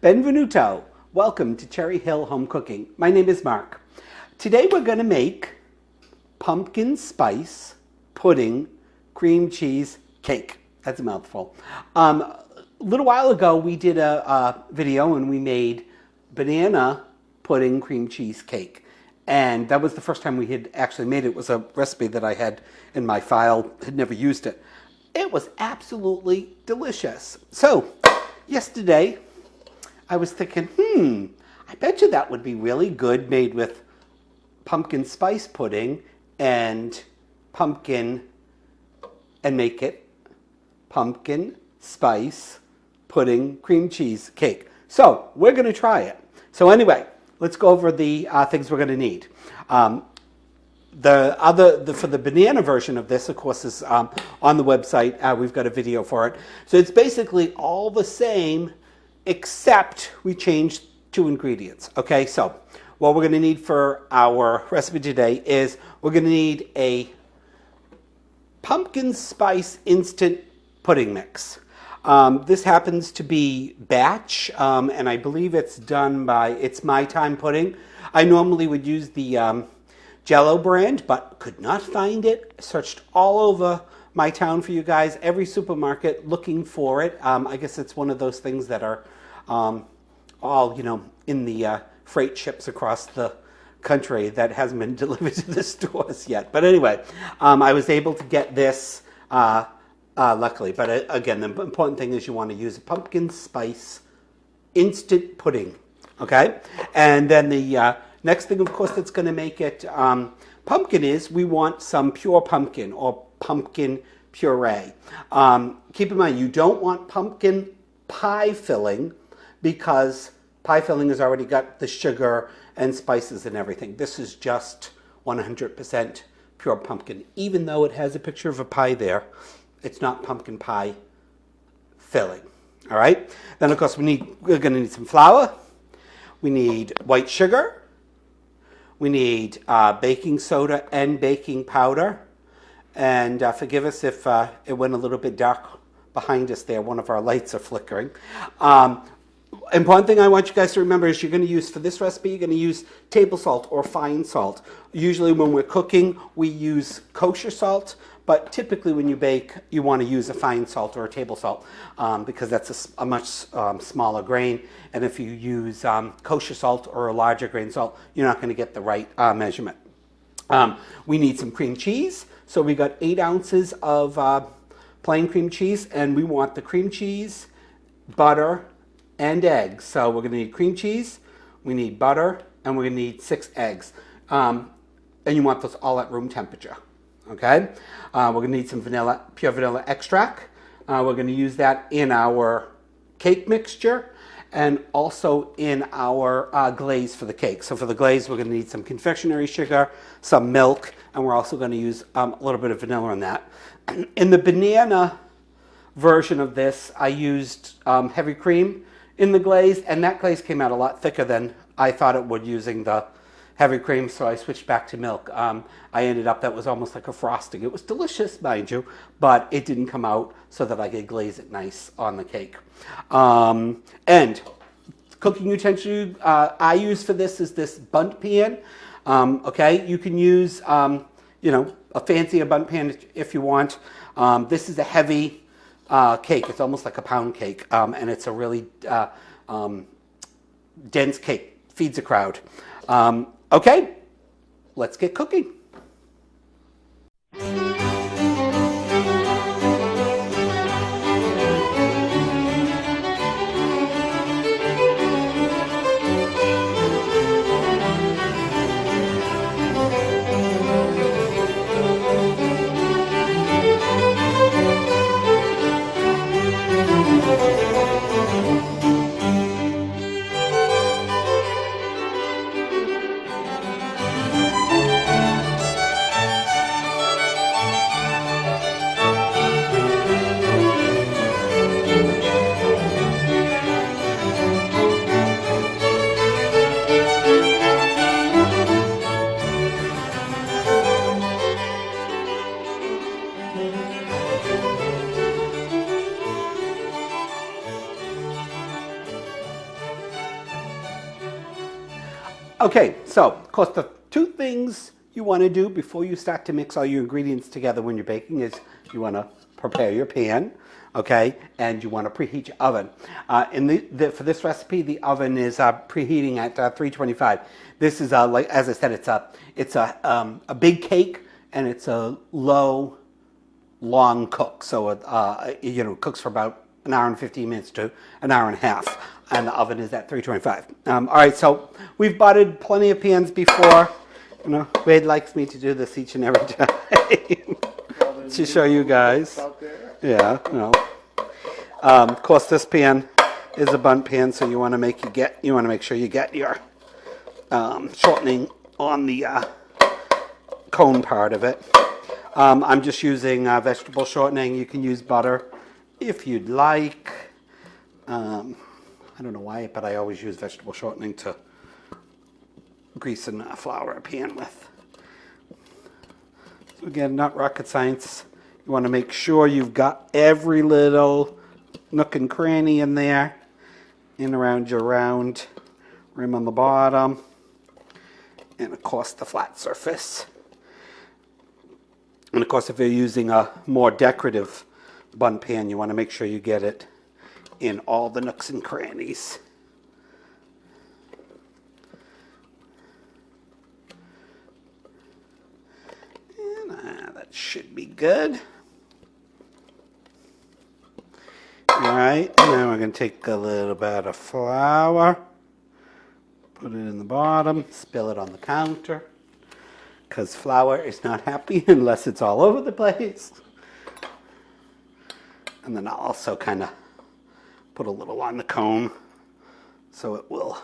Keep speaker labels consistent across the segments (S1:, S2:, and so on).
S1: Benvenuto. Welcome to Cherry Hill Home Cooking. My name is Mark. Today we're going to make pumpkin spice pudding cream cheese cake. That's a mouthful. A little while ago we did a video and we made banana pudding cream cheese cake. And that was the first time we had actually made it. It was a recipe that I had in my file, had never used it. It was absolutely delicious. So yesterday I was thinking, I bet you that would be really good made with pumpkin spice pudding and pumpkin, and make it pumpkin spice pudding cream cheese cake. So we're going to try it. So anyway, let's go over the things we're going to need. For the banana version of this, of course, is on the website. We've got a video for it. So it's basically all the same, except we changed 2 ingredients. Okay, so what we're going to need for our recipe today is we're going to need a pumpkin spice instant pudding mix. This happens to be batch, and I believe it's done by, it's My Time Pudding. I normally would use the Jello brand, but could not find it. Searched all over my town for you guys, every supermarket looking for it. I guess it's one of those things that are all, in the freight ships across the country that hasn't been delivered to the stores yet. But anyway, I was able to get this luckily. But again, the important thing is you want to use a pumpkin spice instant pudding. Okay? And then the next thing, of course, that's going to make it pumpkin is we want some pure pumpkin or pumpkin puree. Keep in mind, you don't want pumpkin pie filling because pie filling has already got the sugar and spices and everything. This is just 100% pure pumpkin. Even though it has a picture of a pie there, it's not pumpkin pie filling. All right? Then, of course, we're going to need some flour. We need white sugar. We need baking soda and baking powder. And forgive us if it went a little bit dark behind us there. One of our lights are flickering. Important thing I want you guys to remember is you're going to use, for this recipe, you're going to use table salt or fine salt. Usually when we're cooking, we use kosher salt, but typically when you bake, you want to use a fine salt or a table salt because that's a much smaller grain. And if you use kosher salt or a larger grain salt, you're not going to get the right measurement. We need some cream cheese. So we got 8 ounces of plain cream cheese, and we want the cream cheese, butter, and eggs. So we're going to need cream cheese, we need butter, and we're going to need 6 eggs. And you want those all at room temperature. Okay? We're going to need some pure vanilla extract. We're going to use that in our cake mixture and also in our glaze for the cake. So for the glaze, we're going to need some confectionery sugar, some milk, and we're also going to use a little bit of vanilla in that. In the banana version of this, I used heavy cream in the glaze, and that glaze came out a lot thicker than I thought it would using the heavy cream, so I switched back to milk. I ended up, that was almost like a frosting. It was delicious, mind you, but it didn't come out so that I could glaze it nice on the cake. And cooking utensil I use for this is this bundt pan. Okay, you can use, a fancier bundt pan if you want. This is a heavy cake. It's almost like a pound cake, and it's a really dense cake. Feeds a crowd. Okay, let's get cooking. Okay, so of course the two things you want to do before you start to mix all your ingredients together when you're baking is you want to prepare your pan, okay, and you want to preheat your oven. For this recipe, the oven is preheating at 325. This is like, as I said, it's a big cake, and it's a low, long cook. So it cooks for about an hour and 15 minutes to an hour and a half, and the oven is at 325. All right, so we've buttered plenty of pans before. You know, Wade likes me to do this each and every time to show you guys. Yeah, no. Of course, this pan is a bundt pan, so you want to make sure you get your shortening on the cone part of it. I'm just using vegetable shortening. You can use butter if you'd like. I don't know why, but I always use vegetable shortening to grease and flour a pan with. So again, not rocket science. You want to make sure you've got every little nook and cranny in there, in around your round rim on the bottom, and of course the flat surface. And of course, if you're using a more decorative bundt pan, you want to make sure you get it in all the nooks and crannies. And that should be good. All right, now we're going to take a little bit of flour, put it in the bottom, spill it on the counter, because flour is not happy unless it's all over the place. And then I'll also kind of put a little on the cone so it will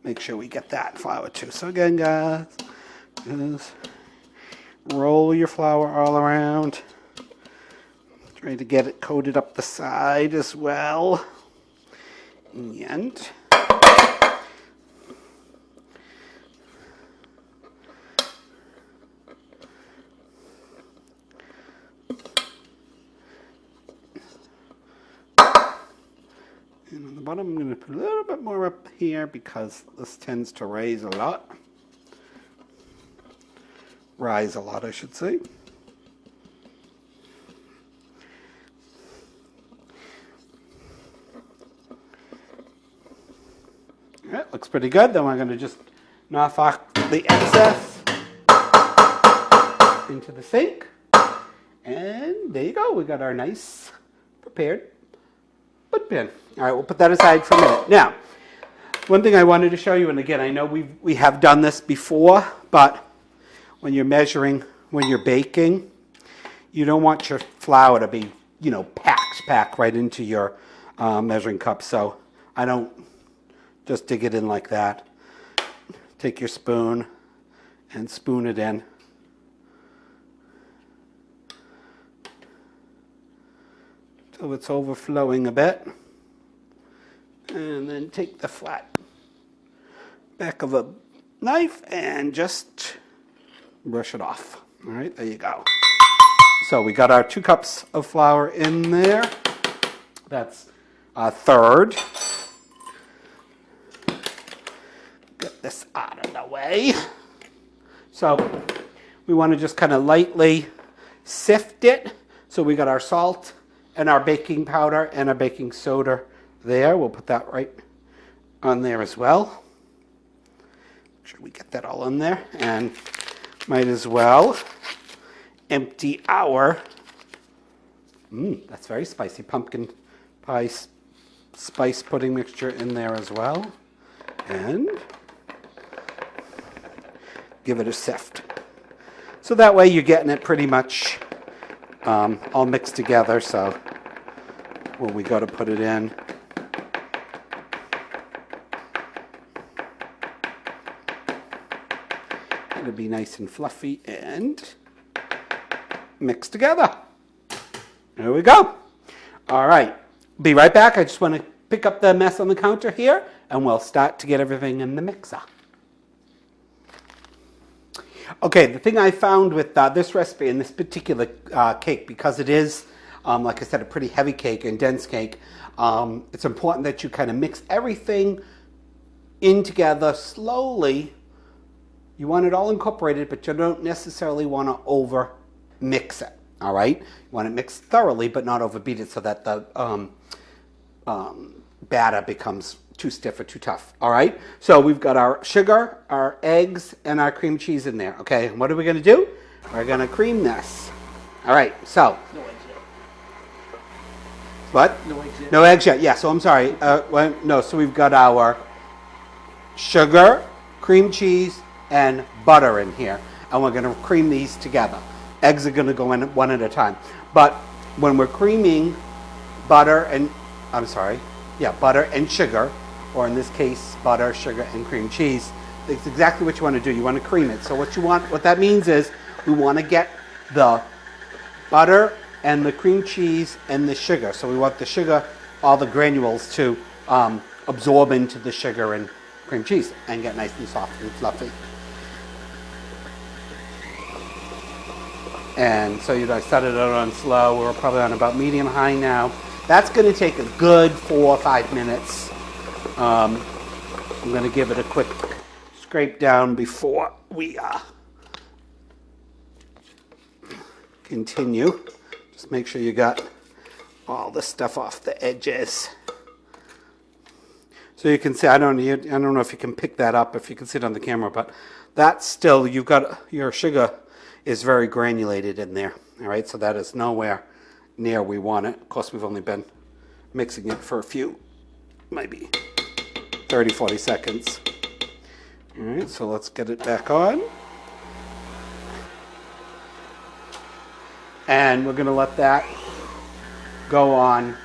S1: make sure we get that flour too. So again, guys, just roll your flour all around. Try to get it coated up the side as well. And on the bottom, I'm going to put a little bit more up here because this tends to rise a lot. Rise a lot, I should say. All right, looks pretty good. Then we're going to just knock off the excess into the sink. And there you go. We got our nice prepared bundt pan. All right, we'll put that aside for a minute. Now, one thing I wanted to show you, and again, I know we have done this before, but when you're measuring, when you're baking, you don't want your flour to be, packed right into your measuring cup. So I don't just dig it in like that. Take your spoon and spoon it in. Till it's overflowing a bit. And then take the flat back of a knife and just brush it off. All right, there you go. So we got our 2 cups of flour in there. That's a third. Get this out of the way. So we want to just kind of lightly sift it. So we got our salt and our baking powder and our baking soda there. We'll put that right on there as well. Make sure we get that all in there. And might as well empty our, that's very spicy, pumpkin pie spice pudding mixture in there as well. And give it a sift. So that way you're getting it pretty much all mixed together. So when we go to put it in, it'll be nice and fluffy and mixed together. There we go. All right. Be right back. I just want to pick up the mess on the counter here, and we'll start to get everything in the mixer. Okay, the thing I found with this recipe and this particular cake, because it is, like I said, a pretty heavy cake and dense cake, it's important that you kind of mix everything in together slowly. You want it all incorporated, but you don't necessarily want to over mix it. All right, you want it mixed thoroughly, but not overbeat it so that the batter becomes too stiff or too tough. All right, so we've got our sugar, our eggs, and our cream cheese in there. Okay, and what are we going to do? We're going to cream this. All right, so.
S2: No eggs yet.
S1: What?
S2: No eggs yet.
S1: No eggs yet. Yeah, so I'm sorry. No, so we've got our sugar, cream cheese, and butter in here. And we're going to cream these together. Eggs are going to go in one at a time. But when we're creaming butter and, butter and sugar, or in this case, butter, sugar, and cream cheese, that's exactly what you want to do. You want to cream it. So what that means is we want to get the butter and the cream cheese and the sugar. So we want the sugar, all the granules to absorb into the sugar and cream cheese and get nice and soft and fluffy. And so I started out on slow. We're probably on about medium high now. That's going to take a good 4 or 5 minutes. I'm going to give it a quick scrape down before we continue. Just make sure you got all the stuff off the edges. So you can see, I don't know if you can pick that up, if you can see it on the camera, but that's still, you've got your sugar is very granulated in there. All right, so that is nowhere near we want it. Of course, we've only been mixing it for a few, maybe 30, 40 seconds. All right, so let's get it back on. And we're going to let that go on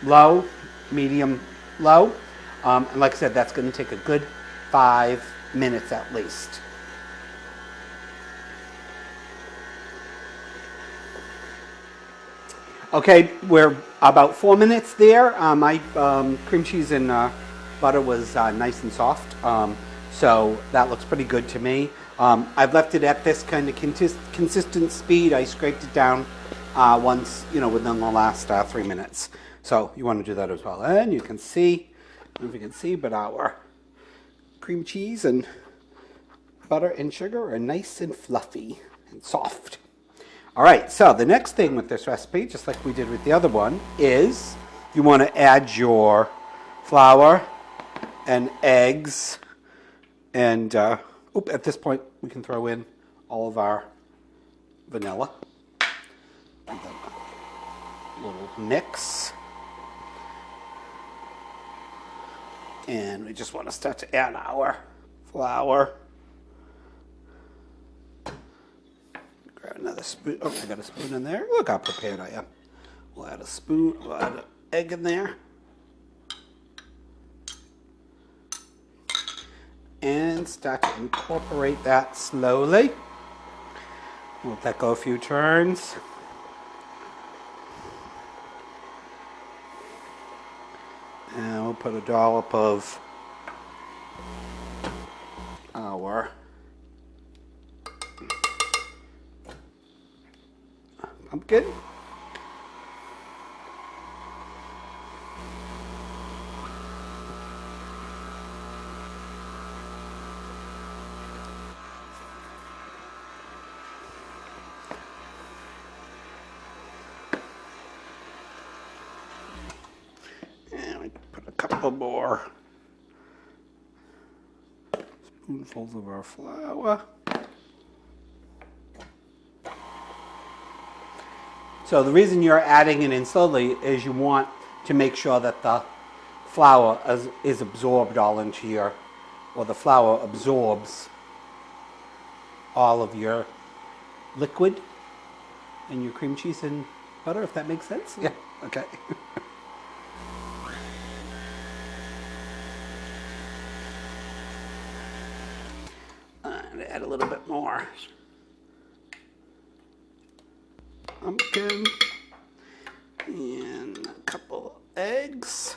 S1: low, medium, low. And like I said, that's going to take a good 5 minutes at least. Okay, we're about 4 minutes there. My cream cheese and butter was nice and soft, so that looks pretty good to me. I've left it at this kind of consistent speed. I scraped it down once, within the last 3 minutes. So you want to do that as well. And you can see, I don't know if you can see, but our cream cheese and butter and sugar are nice and fluffy and soft. All right, so the next thing with this recipe, just like we did with the other one, is you want to add your flour and eggs. And at this point, we can throw in all of our vanilla. And then a little mix. And we just want to start to add our flour. Grab another spoon. Oh, I got a spoon in there. Look how prepared I am. We'll add a spoon. We'll add an egg in there. And start to incorporate that slowly. We'll let that go a few turns. And we'll put a dollop of our pumpkin. And we put a couple more spoonfuls of our flour. So the reason you're adding it in slowly is you want to make sure that the flour is absorbed all into the flour absorbs all of your liquid in your cream cheese and butter, if that makes sense. Yeah, okay. And add a little bit more pumpkin and a couple eggs.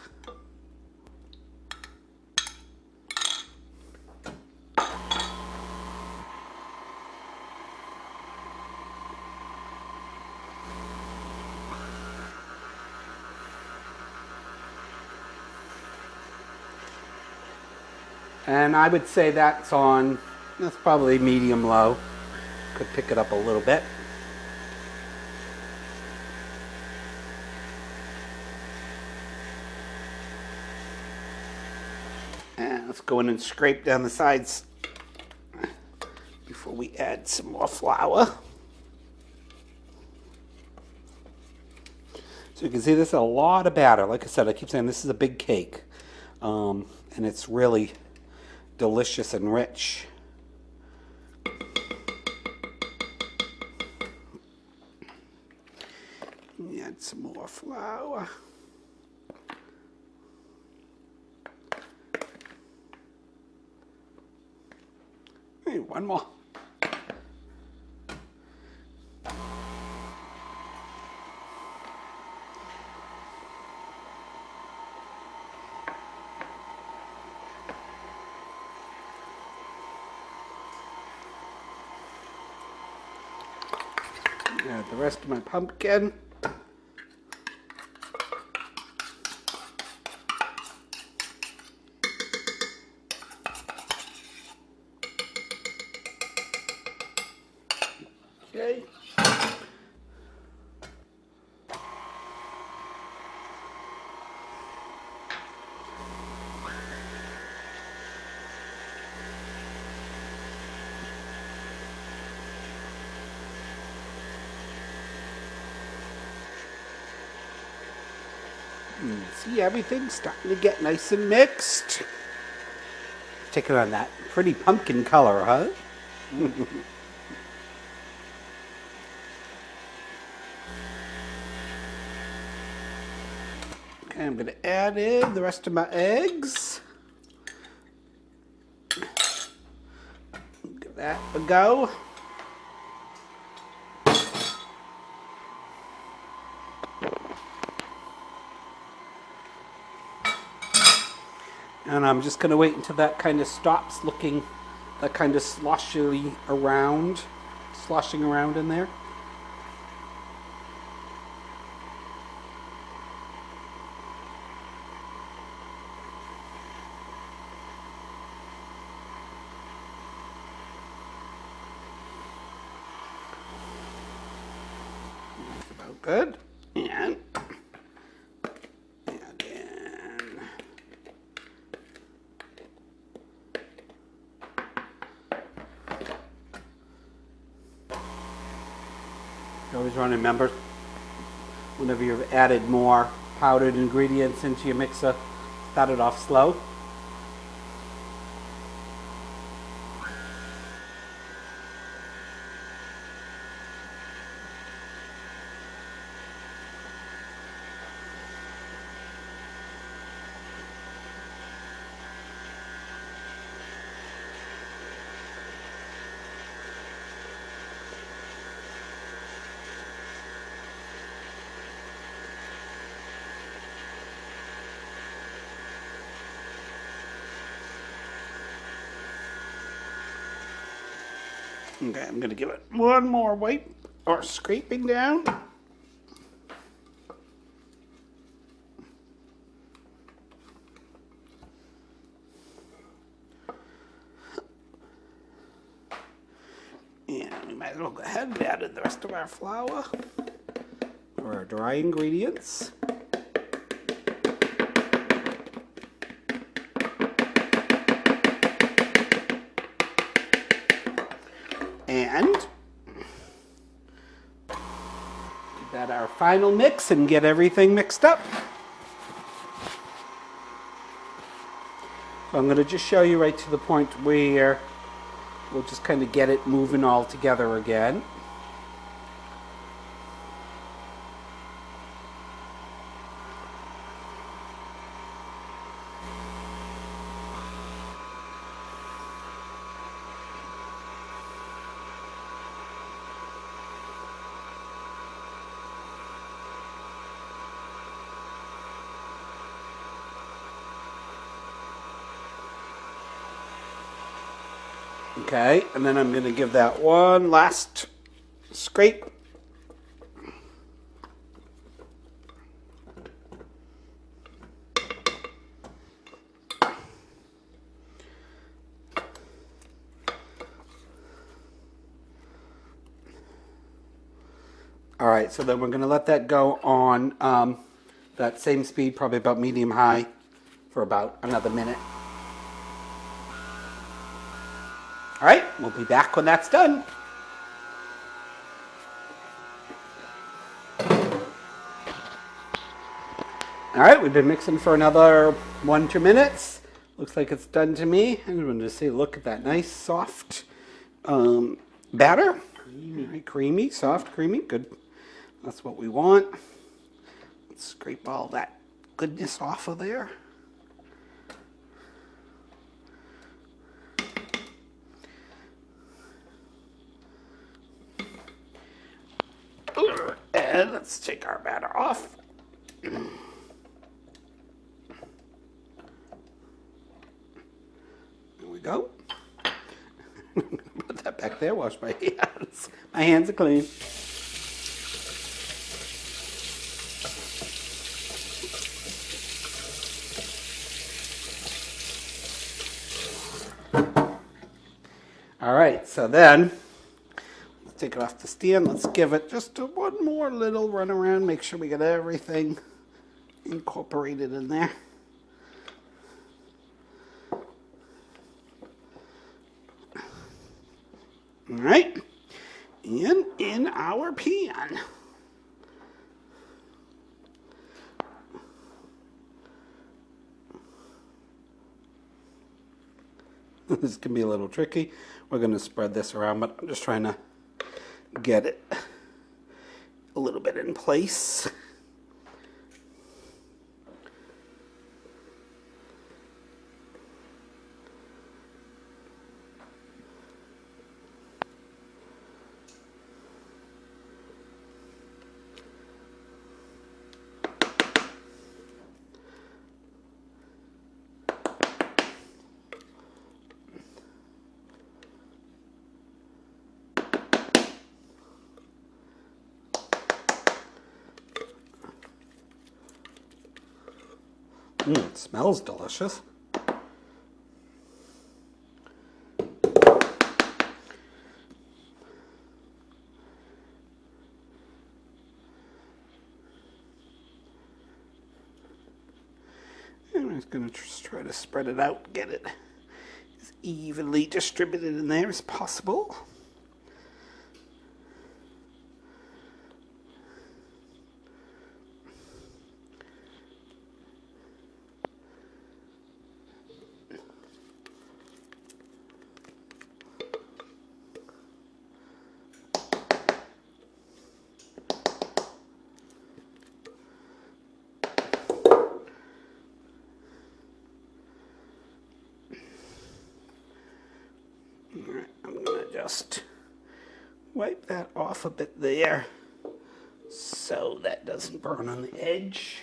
S1: And I would say that's probably medium low. Could pick it up a little bit. And let's go in and scrape down the sides before we add some more flour. So you can see this is a lot of batter. Like I said, I keep saying this is a big cake. And it's really delicious and rich. Add some more flour. Hey, one more. Add the rest of my pumpkin. Okay. See, everything's starting to get nice and mixed. Taking on that pretty pumpkin color, huh? Okay, I'm going to add in the rest of my eggs. Give that a go. And I'm just going to wait until that kind of stops looking, that kind of sloshing around in there. About good. And you always want to remember, whenever you've added more powdered ingredients into your mixer, start it off slow. Okay, I'm going to give it one more wipe or scraping down. And we might as well go ahead and add in the rest of our flour or our dry ingredients. And give that our final mix and get everything mixed up. So I'm going to just show you right to the point where we'll just kind of get it moving all together again. Okay, and then I'm going to give that one last scrape. All right, so then we're going to let that go on that same speed, probably about medium-high, for about another minute. All right, we'll be back when that's done. All right, we've been mixing for another 1-2 minutes. Looks like it's done to me. I'm going to say, look at that nice, soft batter. Creamy, soft, creamy. Good. That's what we want. Let's scrape all that goodness off of there. And let's take our batter off. There we go. Put that back there, wash my hands. My hands are clean. All right, so then let's take it off the stand. Let's give it just one more little run around. Make sure we get everything incorporated in there. All right, and in our pan. This can be a little tricky. We're going to spread this around, but I'm just trying to get it a little bit in place. It smells delicious. And I'm just going to just try to spread it out, get it as evenly distributed in there as possible. Alright, I'm going to just wipe that off a bit there so that doesn't burn on the edge.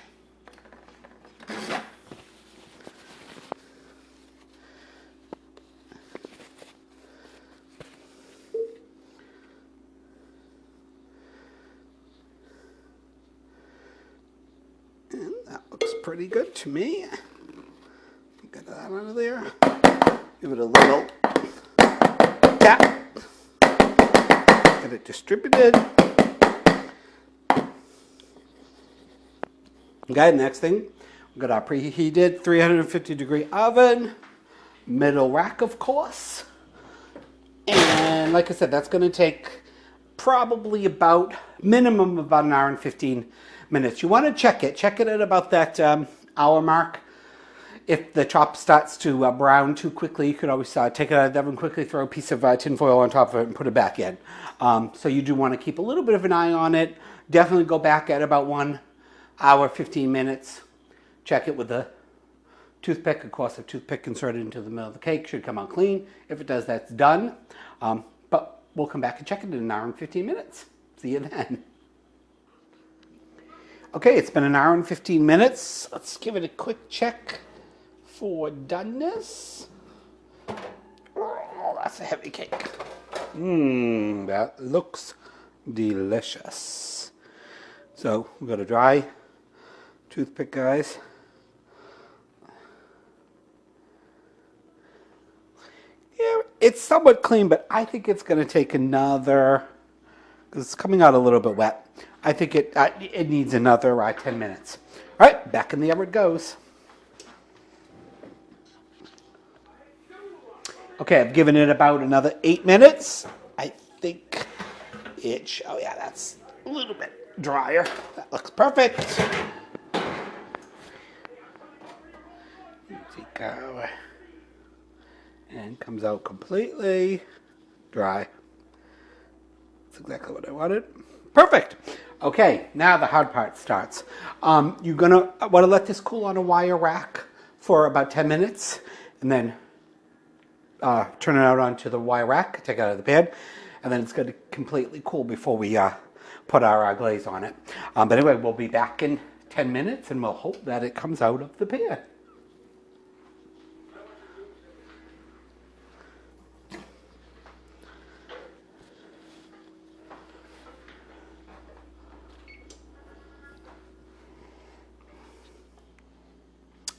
S1: And that looks pretty good to me. Get that out of there. Give it a little tap. Get it distributed. Okay, next thing, we've got our preheated 350-degree oven, middle rack, of course. And like I said, that's going to take probably about minimum about an hour and 15 minutes. You want to check it at about that hour mark. If the top starts to brown too quickly, you could always take it out of the oven quickly, throw a piece of tin foil on top of it and put it back in. So you do want to keep a little bit of an eye on it. Definitely go back at about 1 hour, 15 minutes. Check it with a toothpick. Of course, a toothpick inserted into the middle of the cake should come out clean. If it does, that's done. But we'll come back and check it in an hour and 15 minutes. See you then. Okay, it's been an hour and 15 minutes. Let's give it a quick check for doneness. Oh, that's a heavy cake. That looks delicious. So we've got a dry toothpick, guys. Yeah, it's somewhat clean, but I think it's going to take another because it's coming out a little bit wet. I think it needs another 10 minutes. All right, back in the oven it goes. Okay, I've given it about another 8 minutes. I think oh yeah, that's a little bit drier. That looks perfect. Go. And comes out completely dry. That's exactly what I wanted. Perfect. Okay, now the hard part starts. You're gonna want to let this cool on a wire rack for about 10 minutes, and then turn it out onto the wire rack, take it out of the pan, and then it's going to completely cool before we put our glaze on it. But anyway, we'll be back in 10 minutes, and we'll hope that it comes out of the pan.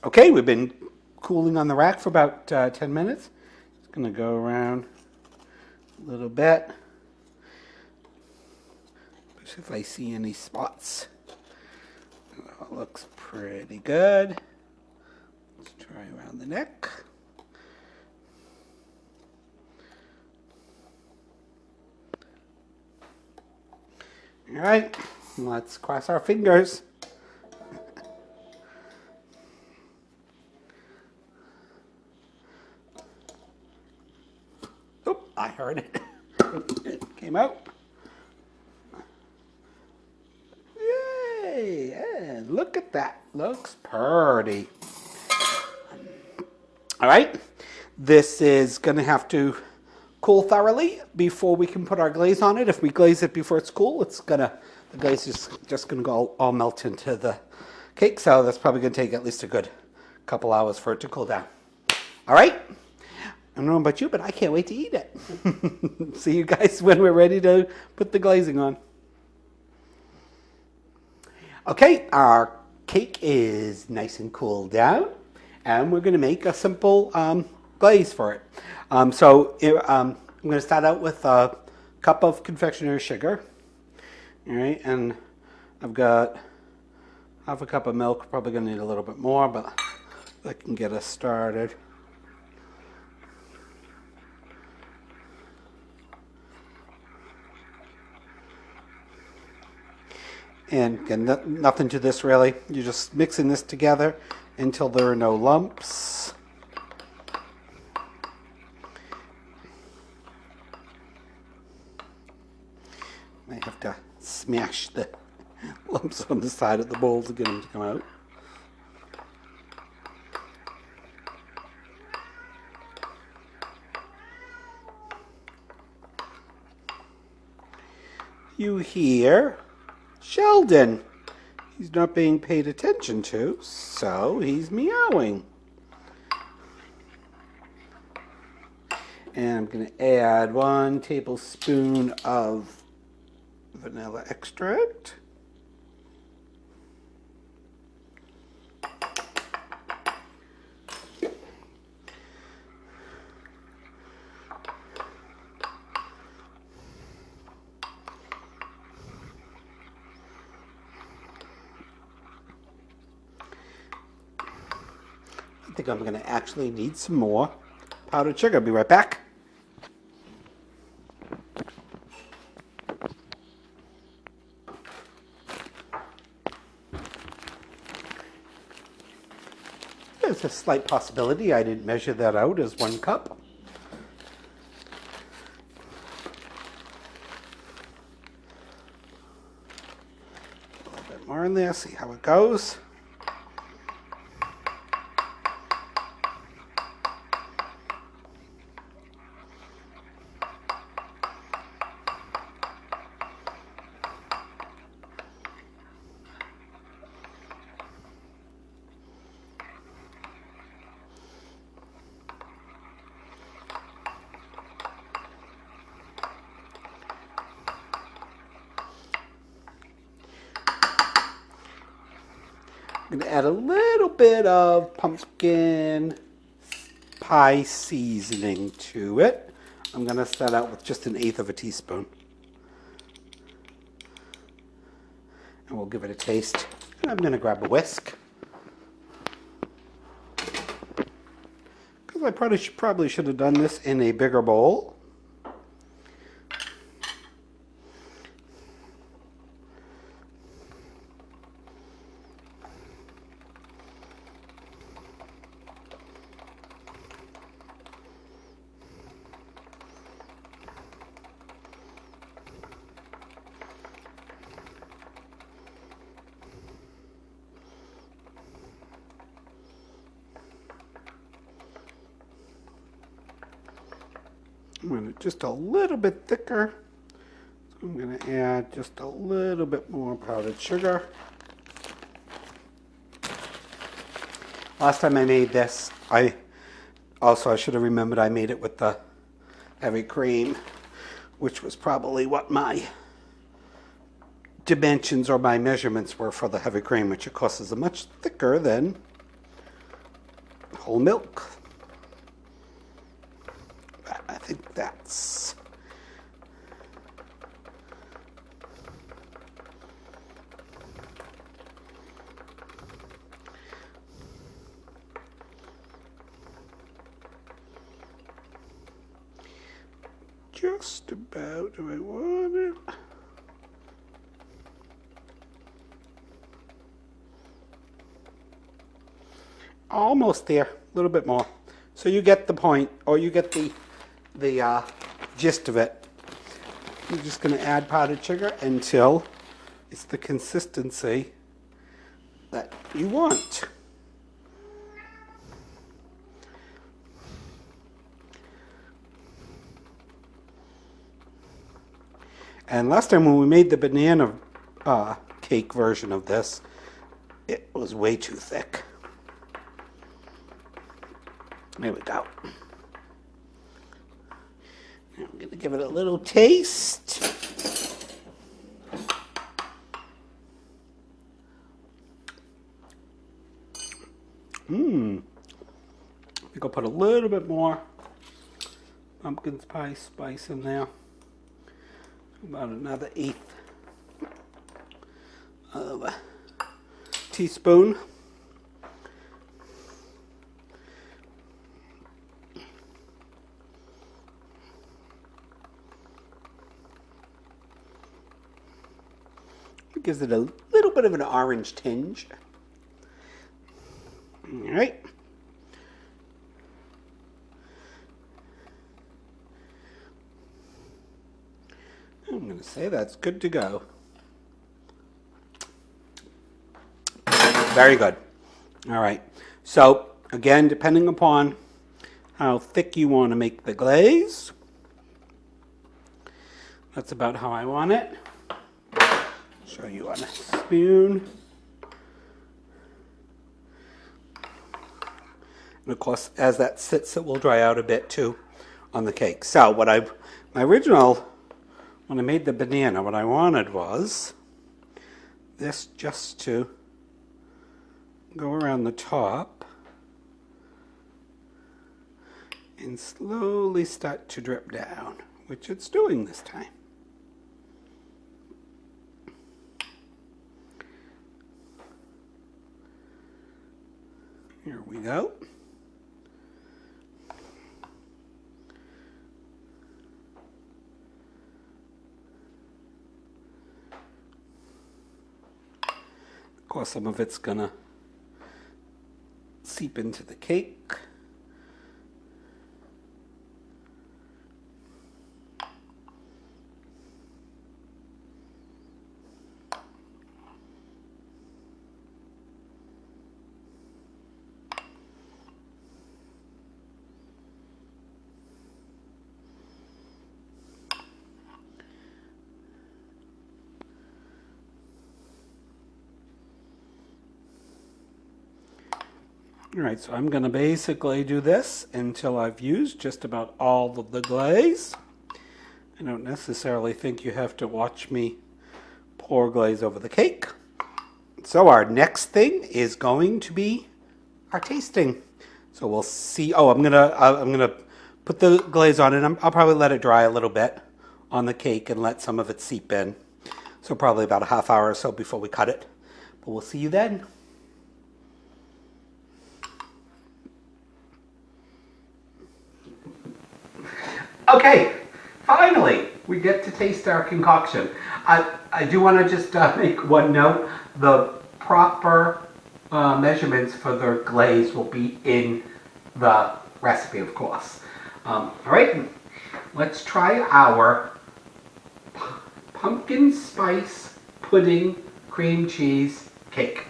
S1: Okay, we've been cooling on the rack for about 10 minutes. Just going to go around a little bit. See if I see any spots. Oh, it looks pretty good. Let's try around the neck. All right, let's cross our fingers. I heard it. It came out. Yay! Yeah, look at that. Looks pretty. All right. This is going to have to cool thoroughly before we can put our glaze on it. If we glaze it before it's cool, the glaze is just going to go all melt into the cake. So that's probably going to take at least a good couple hours for it to cool down. All right. I don't know about you, but I can't wait to eat it. See you guys when we're ready to put the glazing on. Okay, our cake is nice and cooled down, and we're going to make a simple glaze for it. I'm going to start out with a cup of confectionery sugar. All right, and I've got half a cup of milk. Probably going to need a little bit more, but that can get us started. And again, nothing to this really. You're just mixing this together until there are no lumps. I have to smash the lumps on the side of the bowl to get them to come out. You hear Sheldon. He's not being paid attention to, so he's meowing. And I'm going to add 1 tablespoon of vanilla extract. I think I'm going to actually need some more powdered sugar. I'll be right back. There's a slight possibility I didn't measure that out as 1 cup. A little bit more in there, see how it goes. I'm going to add a little bit of pumpkin pie seasoning to it. I'm going to start out with just 1/8 of a teaspoon. And we'll give it a taste. And I'm going to grab a whisk. Because I probably should have done this in a bigger bowl. I'm going to just a little bit thicker. So I'm going to add just a little bit more powdered sugar. Last time I made this, I should have remembered I made it with the heavy cream, which was probably what my dimensions or my measurements were for the heavy cream, which of course is much thicker than whole milk. I think that's just about where I want it. Almost there, a little bit more. So you get the point, or you get the gist of it. You're just going to add powdered sugar until it's the consistency that you want. And last time when we made the banana cake version of this, it was way too thick. There we go. Now I'm going to give it a little taste. I think I'll put a little bit more pumpkin spice in there. About another 1/8 of a teaspoon. It gives it a little bit of an orange tinge. All right. I'm going to say that's good to go. Very good. All right. So, again, depending upon how thick you want to make the glaze, that's about how I want it. Show you on a spoon. And of course, as that sits, it will dry out a bit too on the cake. So, when I made the banana, what I wanted was this just to go around the top and slowly start to drip down, which it's doing this time. Here we go. Of course, some of it's gonna seep into the cake. All right, so I'm going to basically do this until I've used just about all of the glaze. I don't necessarily think you have to watch me pour glaze over the cake. So our next thing is going to be our tasting. So we'll see. Oh, I'm gonna put the glaze on, and I'll probably let it dry a little bit on the cake and let some of it seep in. So probably about a half hour or so before we cut it. But we'll see you then. Okay, finally, we get to taste our concoction. I do want to just make one note. The proper measurements for the glaze will be in the recipe, of course. All right, let's try our pumpkin spice pudding cream cheese cake.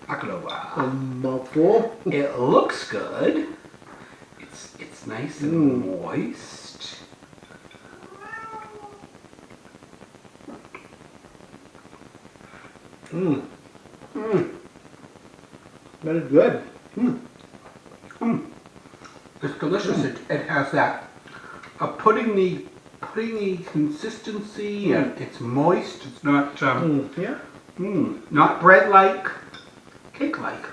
S2: A mouthful.
S1: It looks good. It's nice and moist.
S2: That is good.
S1: It's delicious. It has that puddingy consistency, and it's moist. It's not
S2: Yeah.
S1: not bread-like, cake-like.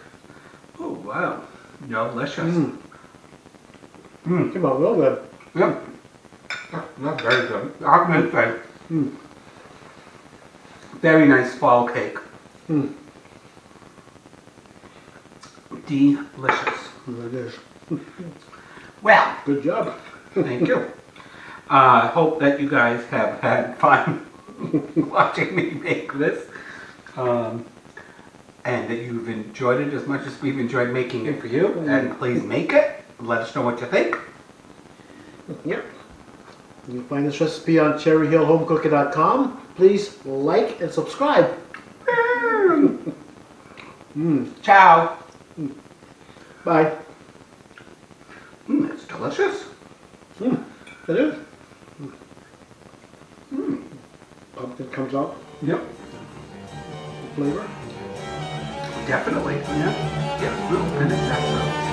S1: Oh wow, delicious.
S2: Came out real good.
S1: Yeah, that's very good. I'm gonna say, very nice fall cake. Delicious.
S2: It is.
S1: Well,
S2: Good job.
S1: thank you. I hope that you guys have had fun watching me make this. And that you've enjoyed it as much as we've enjoyed making it for you. And please make it. Let us know what you think.
S2: Yep. You can find this recipe on cherryhillhomecooking.com. Please like and subscribe.
S1: Ciao.
S2: Bye.
S1: It's delicious.
S2: It is. Pumpkin comes out.
S1: Yep.
S2: The flavor.
S1: Definitely. Yeah. Yeah. We'll finish that.